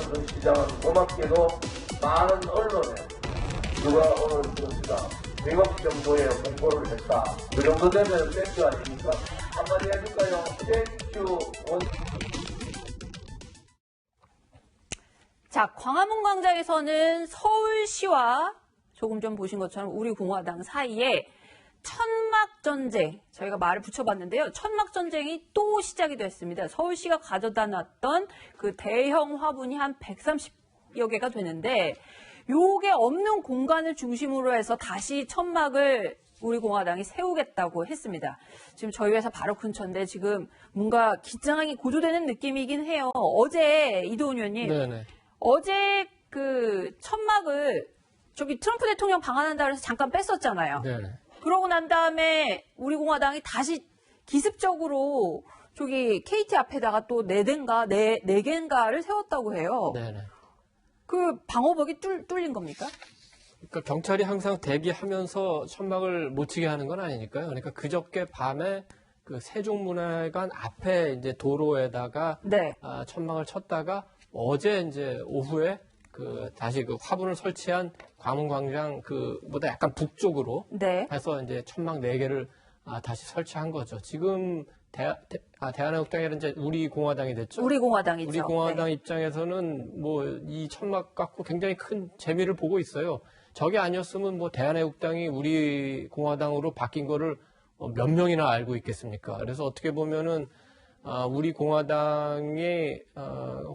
박원순 시장은 고맙게도 많은 언론에 누가 오늘 그렇습니다. 100억 정도의 홍보를 했다. 그 정도 되면 땡큐 아닙니까? 한마디 해줄까요? 땡큐 원. 자, 광화문 광장에서는 서울시와 조금 전 보신 것처럼 우리 공화당 사이에 천막전쟁, 저희가 말을 붙여봤는데요. 천막전쟁이 또 시작이 됐습니다. 서울시가 가져다 놨던 그 대형 화분이 한 130여 개가 되는데 요게 없는 공간을 중심으로 해서 다시 천막을 우리 공화당이 세우겠다고 했습니다. 지금 저희 회사 바로 근처인데 지금 뭔가 긴장이 고조되는 느낌이긴 해요. 어제 이도훈 의원님, 네네. 어제 그 천막을 저기 트럼프 대통령 방한한다 그래서 잠깐 뺐었잖아요. 네네. 그러고 난 다음에 우리 공화당이 다시 기습적으로 저기 KT 앞에다가 또 네 개인가를 세웠다고 해요. 네네. 그 방어벽이 뚫린 겁니까? 그러니까 경찰이 항상 대기하면서 천막을 못 치게 하는 건 아니니까요. 그러니까 그저께 밤에 그 세종문화회관 앞에 이제 도로에다가 네. 천막을 쳤다가 어제 이제 오후에 그 다시 그 화분을 설치한 광화문광장 그보다 약간 북쪽으로 네. 해서 이제 천막 4개를 다시 설치한 거죠. 지금 대한민국당이 아니라 이제 우리 공화당이 됐죠. 우리 공화당이죠. 우리 공화당 네. 입장에서는 뭐 이 천막 갖고 굉장히 큰 재미를 보고 있어요. 저게 아니었으면 뭐 대한민국당이 우리 공화당으로 바뀐 거를 몇 명이나 알고 있겠습니까? 그래서 어떻게 보면은 우리 공화당의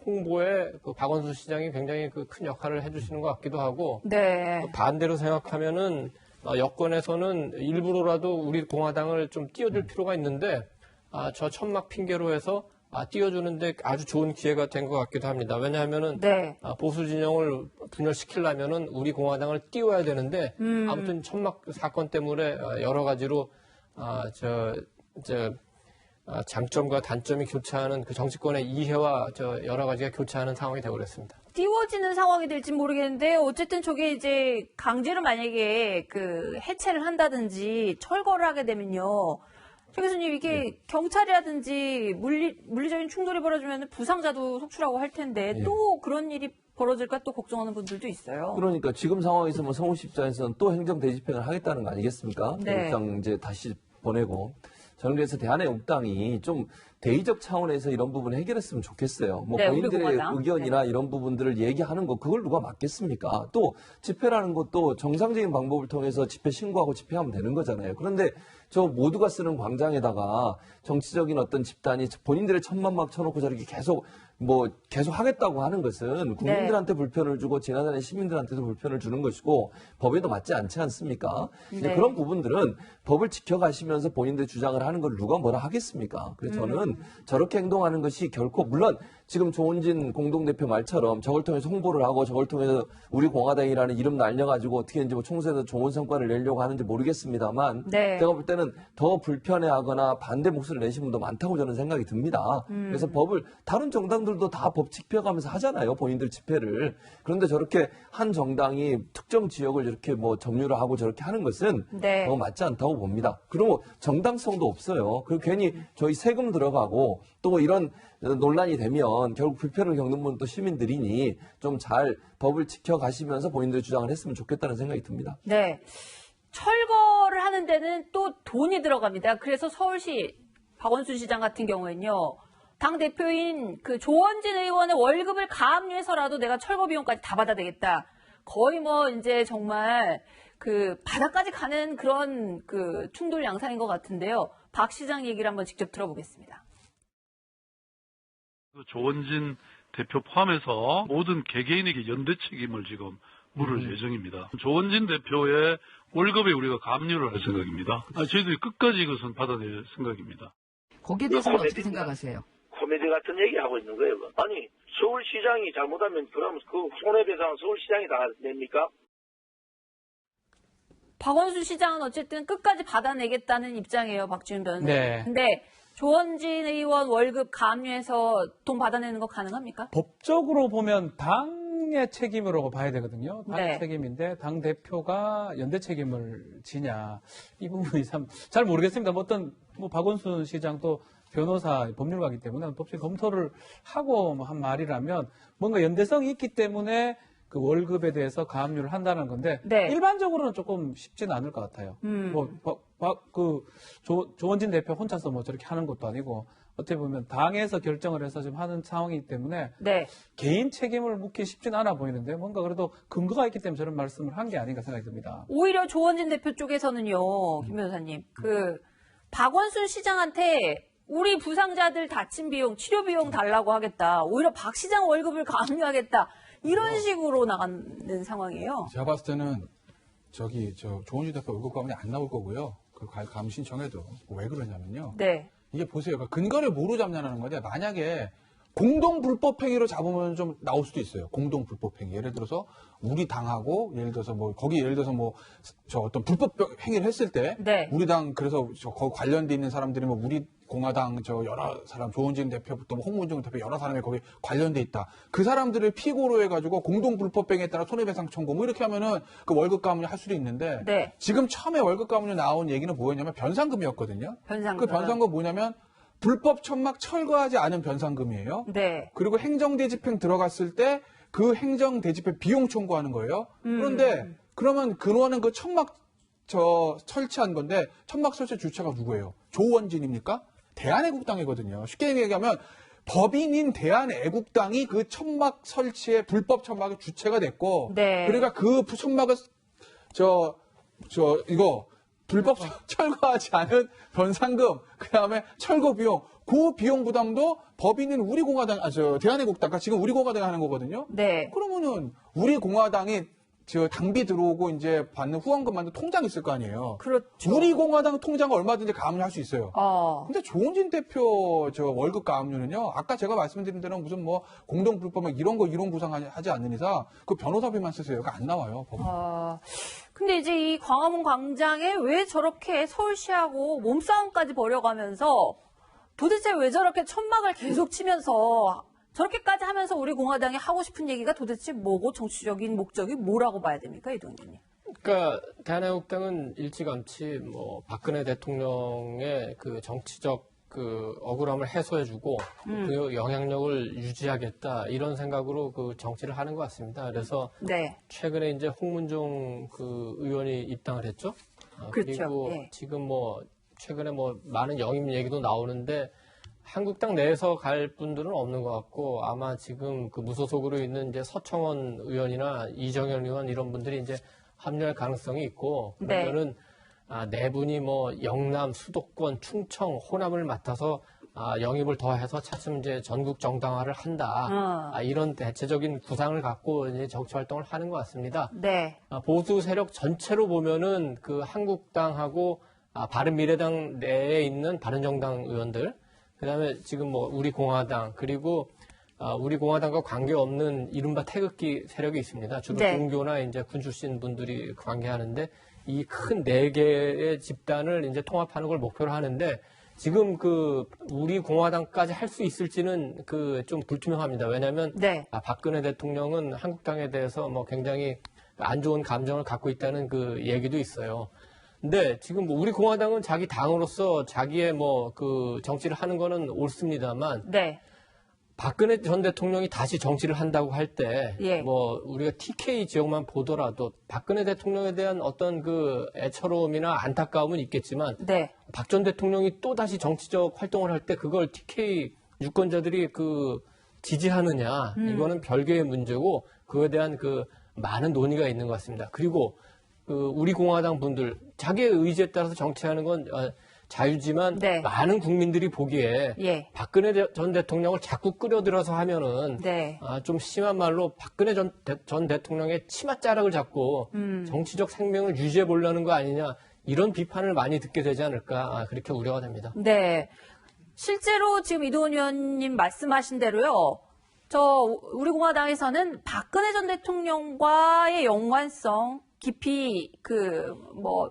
홍보에 그 박원순 시장이 굉장히 그 큰 역할을 해주시는 것 같기도 하고 네. 반대로 생각하면은 여권에서는 일부러라도 우리 공화당을 좀 띄워줄 필요가 있는데 저 천막 핑계로 해서 띄워주는데 아주 좋은 기회가 된 것 같기도 합니다. 왜냐하면은 네. 보수 진영을 분열시키려면은 우리 공화당을 띄워야 되는데 아무튼 천막 사건 때문에 여러 가지로 장점과 단점이 교차하는 그 정치권의 이해와 여러 가지가 교차하는 상황이 되어버렸습니다. 띄워지는 상황이 될지 모르겠는데 어쨌든 저게 이제 강제로 만약에 그 해체를 한다든지 철거를 하게 되면요. 최 교수님 이게 네. 경찰이라든지 물리적인 충돌이 벌어지면 부상자도 속출하고 할 텐데 네. 또 그런 일이 벌어질까 또 걱정하는 분들도 있어요. 그러니까 지금 상황에서 뭐 서울시 입장에서는 또 행정 대집행을 하겠다는 거 아니겠습니까? 네. 대북당 이제 다시 보내고. 저는 그래서 대한애국당이 좀 대의적 차원에서 이런 부분을 해결했으면 좋겠어요. 뭐 네, 우리 본인들의 공화당. 의견이나 이런 부분들을 얘기하는 거 그걸 누가 막겠습니까? 또 집회라는 것도 정상적인 방법을 통해서 집회 신고하고 집회하면 되는 거잖아요. 그런데 저 모두가 쓰는 광장에다가 정치적인 어떤 집단이 본인들의 천만 막 쳐놓고 저렇게 계속 하겠다고 하는 것은 국민들한테 불편을 주고 지나다니는 시민들한테도 불편을 주는 것이고 법에도 맞지 않지 않습니까? 이제 네. 그런 부분들은 법을 지켜가시면서 본인들 주장을 하는 걸 누가 뭐라 하겠습니까? 그래서 저는 저렇게 행동하는 것이 결코 물론 지금 조은진 공동대표 말처럼 저걸 통해서 홍보를 하고 저걸 통해서 우리 공화당이라는 이름 날려가지고 어떻게 이제 뭐 총선에서 좋은 성과를 내려고 하는지 모르겠습니다만 네. 제가 볼 때는 더 불편해하거나 반대 목소리를 내신 분도 많다고 저는 생각이 듭니다. 그래서 법을 다른 정당들도 다 법 지켜가면서 하잖아요. 본인들 집회를. 그런데 저렇게 한 정당이 특정 지역을 이렇게 뭐 점유를 하고 저렇게 하는 것은 네. 맞지 않다고 봅니다. 그리고 정당성도 없어요. 그리고 괜히 저희 세금 들어가고 또 이런 논란이 되면 결국 불편을 겪는 분도 시민들이니 좀 잘 법을 지켜가시면서 본인들 주장을 했으면 좋겠다는 생각이 듭니다. 네. 철거를 하는 데는 또 돈이 들어갑니다. 그래서 서울시 박원순 시장 같은 경우에는요. 당대표인 그 조원진 의원의 월급을 가압류해서라도 내가 철거 비용까지 다 받아야 되겠다. 거의 뭐 이제 정말 그 바닥까지 가는 그런 그 충돌 양상인 것 같은데요. 박 시장 얘기를 한번 직접 들어보겠습니다. 조원진 대표 포함해서 모든 개개인에게 연대 책임을 지금 물을 예정입니다. 조원진 대표의 월급에 우리가 가압류를 할 생각입니다. 저희들이 끝까지 이것은 받아낼 생각입니다. 거기에 대해서는 어떻게 생각하세요? 코미디 같은 얘기 하고 있는 거예요. 아니 서울시장이 잘못하면 그럼 그 손해배상은 서울시장이 다 냅니까? 박원순 시장은 어쨌든 끝까지 받아내겠다는 입장이에요. 박지훈 변호사님. 네. 근데 조원진 의원 월급 가압류해서 돈 받아내는 거 가능합니까? 법적으로 보면 당의 책임으로 봐야 되거든요. 당 네. 책임인데 당 대표가 연대 책임을 지냐 이 부분이 참 잘 모르겠습니다. 뭐 어떤 박원순 시장도 변호사, 법률가이기 때문에 법적 검토를 하고 한 말이라면 뭔가 연대성이 있기 때문에 그 월급에 대해서 가압류를 한다는 건데 네. 일반적으로는 조금 쉽지는 않을 것 같아요. 조원진 대표 혼자서 뭐 저렇게 하는 것도 아니고 어떻게 보면 당에서 결정을 해서 지금 하는 상황이기 때문에 네. 개인 책임을 묻기 쉽지는 않아 보이는데 뭔가 그래도 근거가 있기 때문에 저런 말씀을 한 게 아닌가 생각이 듭니다. 오히려 조원진 대표 쪽에서는요, 김 변호사님, 박원순 시장한테 우리 부상자들 다친 비용, 치료 비용 달라고 하겠다. 오히려 박 시장 월급을 강요하겠다. 이런 식으로 나가는 상황이에요. 제가 봤을 때는 조원진 대표 월급 가문이 안 나올 거고요. 그 가문 신청해도 왜 그러냐면요. 네. 이게 보세요. 그러니까 근거를 뭐로 잡냐는 건데 만약에 공동 불법행위로 잡으면 좀 나올 수도 있어요. 공동 불법행위. 예를 들어서 우리 당하고 예를 들어서 어떤 불법 행위를 했을 때 네. 우리 당 그래서 거기 관련돼 있는 사람들이 뭐 우리 공화당 여러 사람 조원진 대표부터 홍문종 대표 여러 사람이 거기 관련돼 있다. 그 사람들을 피고로 해가지고 공동 불법행위에 따라 손해배상 청구 뭐 이렇게 하면은 그 월급 가문이 할 수도 있는데 네. 지금 처음에 월급 가문이 나온 얘기는 뭐였냐면 변상금이었거든요. 변상금. 그 변상금 뭐냐면 불법 천막 철거하지 않은 변상금이에요. 네. 그리고 행정대집행 들어갔을 때 그 행정대집행 비용 청구하는 거예요. 그런데 그러면 근원은 그 천막 설치한 건데 천막 설치 주체가 누구예요? 조원진입니까? 대한애국당이거든요. 쉽게 얘기하면 법인인 대한애국당이 그 천막 설치에 불법 천막의 주체가 됐고, 네. 그러니까 그 천막을 불법 철거하지 않은 변상금, 그 다음에 철거 비용, 그 비용 부담도 법인인 우리 공화당, 대한애국당, 그러니까 지금 우리 공화당이 하는 거거든요. 네. 그러면은 우리 공화당이 당비 들어오고 이제 받는 후원금 받는 통장이 있을 거 아니에요. 그렇죠. 우리 공화당 통장은 얼마든지 가압류할 수 있어요. 근데 조원진 대표 월급 가압류는요. 아까 제가 말씀드린 대로 무슨 뭐 공동 불법 이런 구상하지 않는 이상 그 변호사비만 쓰세요. 그러니까 안 나와요. 법은. 근데 이제 이 광화문 광장에 왜 저렇게 서울시하고 몸싸움까지 벌여가면서 도대체 왜 저렇게 천막을 계속 치면서 저렇게까지 하면서 우리 공화당이 하고 싶은 얘기가 도대체 뭐고 정치적인 목적이 뭐라고 봐야 됩니까, 이동현 의원님? 그러니까 대한애국당은 일찌감치 박근혜 대통령의 그 정치적 그 억울함을 해소해주고 그 영향력을 유지하겠다 이런 생각으로 그 정치를 하는 것 같습니다. 그래서 네. 최근에 이제 홍문종 그 의원이 입당을 했죠. 그렇죠. 그리고 예. 지금 최근에 많은 영입 얘기도 나오는데. 한국당 내에서 갈 분들은 없는 것 같고 아마 지금 그 무소속으로 있는 이제 서청원 의원이나 이정현 의원 이런 분들이 이제 합류할 가능성이 있고 그러면은 네 분이 영남, 수도권, 충청, 호남을 맡아서 영입을 더해서 차츰 이제 전국 정당화를 한다. 이런 대체적인 구상을 갖고 이제 정치 활동을 하는 것 같습니다. 네. 보수 세력 전체로 보면은 그 한국당하고 바른미래당 내에 있는 바른정당 의원들. 그다음에 지금 우리 공화당 그리고 우리 공화당과 관계없는 이른바 태극기 세력이 있습니다. 주로 네. 종교나 이제 군 출신 분들이 관계하는데 이 큰 네 개의 집단을 이제 통합하는 걸 목표로 하는데 지금 우리 공화당까지 할 수 있을지는 좀 불투명합니다. 왜냐하면 네. 박근혜 대통령은 한국당에 대해서 굉장히 안 좋은 감정을 갖고 있다는 그 얘기도 있어요. 근데 지금 우리 공화당은 자기 당으로서 자기의 정치를 하는 거는 옳습니다만 네. 박근혜 전 대통령이 다시 정치를 한다고 할 때 예. 우리가 TK 지역만 보더라도 박근혜 대통령에 대한 어떤 그 애처로움이나 안타까움은 있겠지만 네. 박 전 대통령이 또 다시 정치적 활동을 할 때 그걸 TK 유권자들이 지지하느냐 이거는 별개의 문제고 그거에 대한 많은 논의가 있는 것 같습니다. 그리고 우리 공화당 분들 자기의 의지에 따라서 정치하는 건 자유지만 네. 많은 국민들이 보기에 예. 박근혜 전 대통령을 자꾸 끌어들여서 하면은 네. 좀 심한 말로 박근혜 전 대통령의 치맛자락을 잡고 정치적 생명을 유지해 보려는 거 아니냐 이런 비판을 많이 듣게 되지 않을까 그렇게 우려가 됩니다. 네. 실제로 지금 이동훈 의원님 말씀하신 대로요. 우리 공화당에서는 박근혜 전 대통령과의 연관성 깊이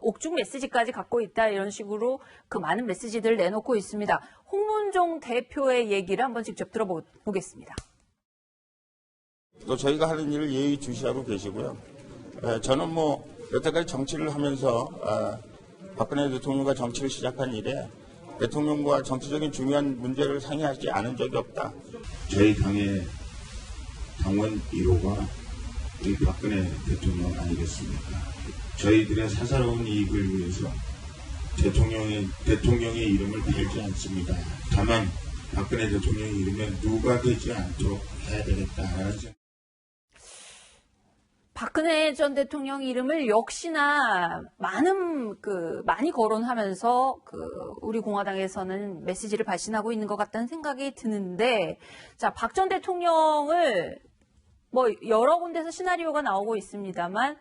옥중 메시지까지 갖고 있다 이런 식으로 많은 메시지들을 내놓고 있습니다. 홍문종 대표의 얘기를 한번 직접 들어보겠습니다. 또 저희가 하는 일을 예의주시하고 계시고요. 저는 여태까지 정치를 하면서 박근혜 대통령과 정치를 시작한 이래 대통령과 정치적인 중요한 문제를 상의하지 않은 적이 없다. 저희 당의 당원 1호가 우리 박근혜 대통령 아니겠습니까? 저희들의 사사로운 이익을 위해서 대통령의 이름을 달지 않습니다. 다만 박근혜 대통령의 이름에 누가 되지 않도록 해야 되겠다는 생각. 박근혜 전 대통령 이름을 역시나 많이 거론하면서 우리 공화당에서는 메시지를 발신하고 있는 것 같다는 생각이 드는데, 자, 박 전 대통령을 뭐 여러 군데서 시나리오가 나오고 있습니다만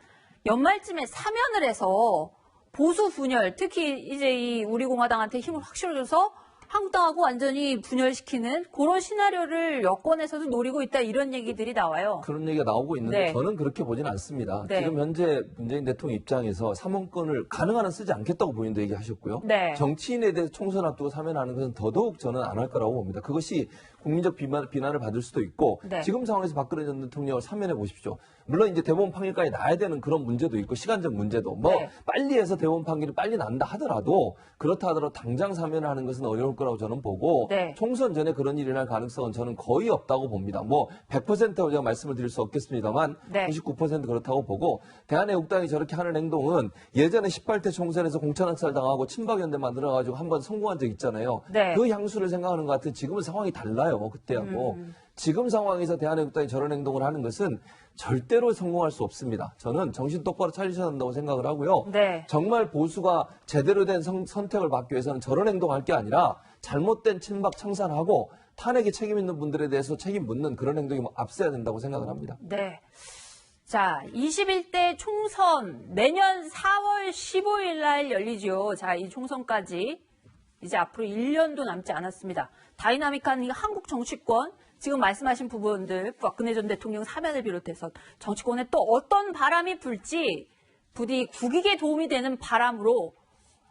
연말쯤에 사면을 해서 보수 분열, 특히 이제 이 우리 공화당한테 힘을 확 실어줘서 한국당하고 완전히 분열시키는 그런 시나리오를 여권에서도 노리고 있다, 이런 얘기들이 나와요. 그런 얘기가 나오고 있는데 네. 저는 그렇게 보진 않습니다. 네. 지금 현재 문재인 대통령 입장에서 사면권을 가능한 한 쓰지 않겠다고 본인도 얘기하셨고요. 네. 정치인에 대해서 총선 앞두고 사면하는 것은 더더욱 저는 안 할 거라고 봅니다. 그것이 국민적 비난을 받을 수도 있고 네. 지금 상황에서 박근혜 전 대통령을 사면해 보십시오. 물론 이제 대법원 판결까지 나야 되는 그런 문제도 있고 시간적 문제도 네. 빨리 해서 대법원 판결이 빨리 난다 하더라도 그렇다 하더라도 당장 사면을 하는 것은 어려울 거라고 저는 보고 네. 총선 전에 그런 일이 날 가능성은 저는 거의 없다고 봅니다. 100%라고 제가 말씀을 드릴 수 없겠습니다만 네. 99% 그렇다고 보고 대한애국당이 저렇게 하는 행동은 예전에 18대 총선에서 공천학살 당하고 친박연대 만들어가지고 한번 성공한 적 있잖아요. 네. 그 향수를 생각하는 것 같아요. 지금은 상황이 달라요. 그때하고. 지금 상황에서 대한애국당이 저런 행동을 하는 것은 절대로 성공할 수 없습니다. 저는 정신 똑바로 차리셔야 한다고 생각을 하고요. 네. 정말 보수가 제대로 된 선택을 받기 위해서는 저런 행동할 게 아니라 잘못된 친박 청산하고 탄핵에 책임 있는 분들에 대해서 책임 묻는 그런 행동이 앞서야 된다고 생각을 합니다. 네. 자, 21대 총선 내년 4월 15일 날 열리죠. 자, 이 총선까지 이제 앞으로 1년도 남지 않았습니다. 다이나믹한 이 한국 정치권, 지금 말씀하신 부분들, 박근혜 전 대통령 사면을 비롯해서 정치권에 또 어떤 바람이 불지 부디 국익에 도움이 되는 바람으로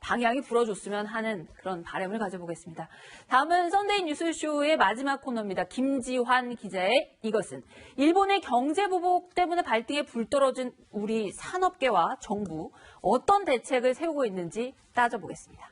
방향이 불어줬으면 하는 그런 바람을 가져보겠습니다. 다음은 썬데이 뉴스쇼의 마지막 코너입니다. 김지환 기자의 이것은. 일본의 경제 보복 때문에 발등에 불 떨어진 우리 산업계와 정부 어떤 대책을 세우고 있는지 따져보겠습니다.